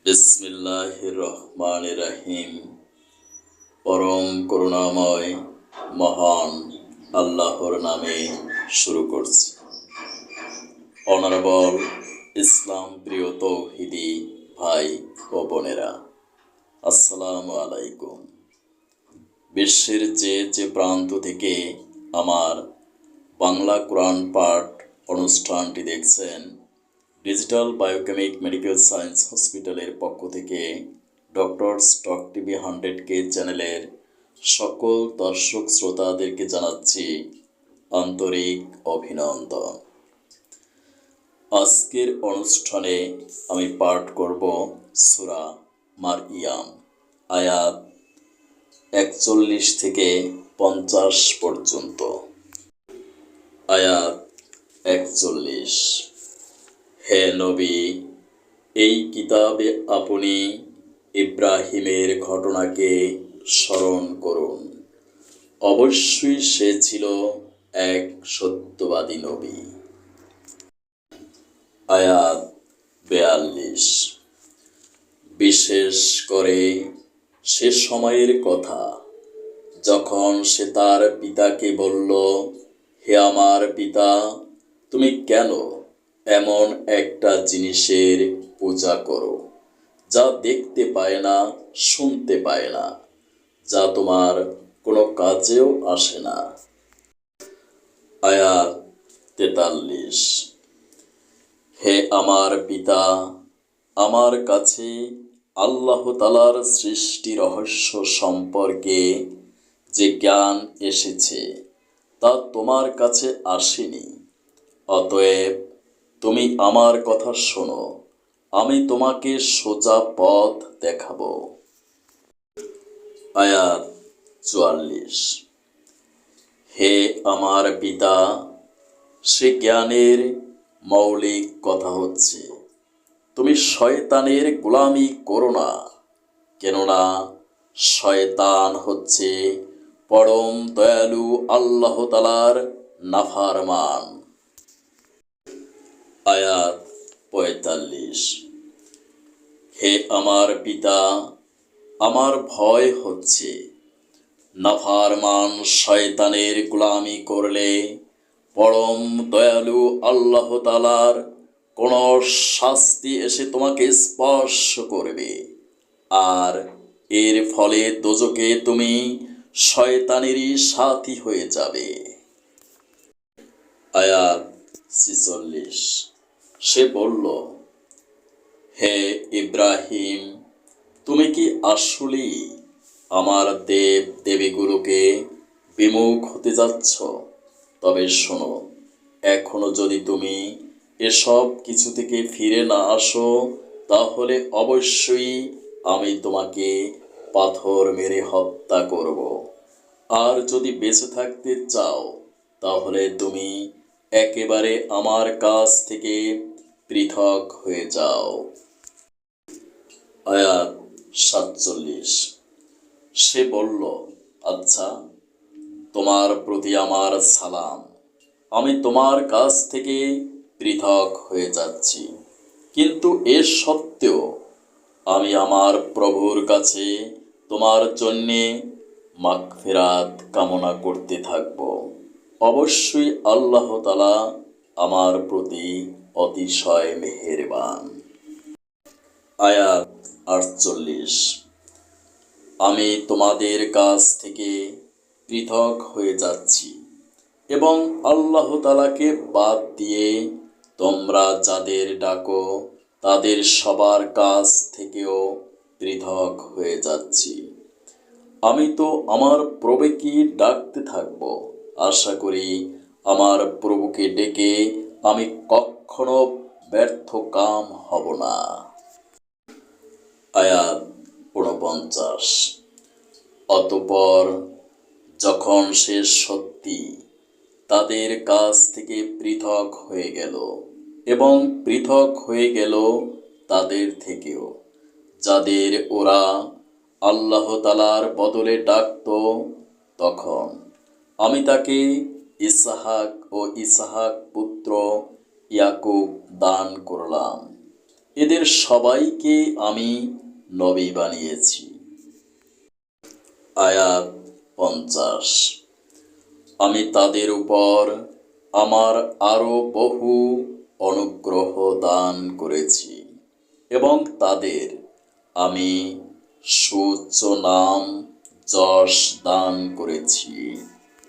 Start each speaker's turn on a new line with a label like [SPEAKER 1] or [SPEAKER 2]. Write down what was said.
[SPEAKER 1] বিসমিল্লাহির রহমানির রহিম। পরম করুণাময় মহান আল্লাহর নামে শুরু করছি। অনারেবল ইসলাম প্রিয় তৌহিদি ভাই ও বোনেরা, আসসালামু আলাইকুম। বিশ্বের যে প্রান্ত থেকে আমার বাংলা কোরআন পাঠ অনুষ্ঠানটি দেখছেন, ডিজিটাল বায়োকেমিক মেডিকেল সায়েন্স হসপিটালের পক্ষ থেকে ডক্টরস টক টিভি 100K চ্যানেলের সকল দর্শক শ্রোতাদেরকে জানাচ্ছি আন্তরিক অভিনন্দন। আজকের অনুষ্ঠানে আমি পাঠ করব সূরা মারইয়াম, আয়াত 41 থেকে 50 পর্যন্ত। আয়াত 41। হে নবী, এই কিতাবে আপনি ইব্রাহিমের ঘটনাকে স্মরণ করুন। অবশ্যই সে ছিল এক সত্যবাদী নবী। আয়াত 42। বিশেষ করে সে সময়ের কথা যখন সে তার পিতাকে বলল, হে আমার পিতা, তুমি কেন এমন একটা জিনিসের পূজা করো যা দেখতে পায় না, শুনতে পায় না, যা তোমার কোনো কাজেও আসে না। আয়াত 43। হে আমার পিতা, আমার কাছে আল্লাহ তাআলার সৃষ্টি রহস্য সম্পর্কে যে জ্ঞান এসেছে তা তোমার কাছে আসেনি। অতএব তুমি আমার কথা শোনো, আমি তোমাকে সোজা পথ দেখাবো। আয়াত 44। হে আমার পিতা, সে জ্ঞানের মৌলিক কথা হচ্ছে তুমি শয়তানের গোলামি করো না, কেননা শয়তান হচ্ছে পরম দয়ালু আল্লাহ তাআলার নাফরমান। আয়াত 45। হে আমার পিতা, আমার ভয় হচ্ছে নাফরমান শয়তানের গোলামি করলে পরম দয়ালু আল্লাহ তাআলার কোন শাস্তি এসে তোমাকে স্পর্শ করবে, আর এর ফলে দোজখে তুমি শয়তানেরই সাথী হয়ে যাবে। আয়াত 46। সে বলল, হে ইব্রাহিম, তুমি কি আসলেই আমার দেব দেবীগুলোকে বিমুখ হতে যাচ্ছ? তবে শোনো, এখনো যদি তুমি এসব কিছু থেকে ফিরে না আসো, তাহলে অবশ্যই আমি তোমাকে পাথর মেরে হত্যা করব। আর যদি বেঁচে থাকতে চাও, তাহলে তুমি একেবারে আমার কাছ থেকে পৃথক হয়ে যাও। আয়াত 47। সে বলল, আচ্ছা, তোমার প্রতি আমার সালাম, আমি তোমার কাছ থেকে পৃথক হয়ে যাচ্ছি, কিন্তু এর সত্ত্বেও আমি আমার প্রভুর কাছে তোমার জন্যে মাগফিরাত কামনা করতে থাকব। অবশ্যই আল্লাহ তাআলা আমার প্রতি অতিশয় মেহেরবান। আয়াত 48। আমি তোমাদের কাছ থেকে পৃথক হয়ে যাচ্ছি এবং আল্লাহ তাআলাকে বাদ দিয়ে তোমরা যাদের ডাকো তাদের সবার কাছ থেকেও পৃথক হয়ে যাচ্ছি। আমি তো আমার প্রভুকে ডাকতে থাকব। আশা করি আমার প্রভুকে ডেকে আমি কখনো ব্যর্থ কাম হব না। আয়াত 49। অতঃপর যখন সে সত্যি তাদের কাছ থেকে পৃথক হয়ে গেল এবং পৃথক হয়ে গেল তাদের থেকেও যাদের ওরা আল্লাহ তাআলার বদলে ডাকত, তখন আমি তাকে ইসহাক ও ইসহাক পুত্র ইয়াকুব দান করলাম এদের সবাইকে আমি নবী বানিয়েছি। আয়াত 50। আমি তাদের উপর আমার আরো বহু অনুগ্রহ দান করেছি এবং তাদের আমি সুউচ্চ নাম যশ দান করেছি।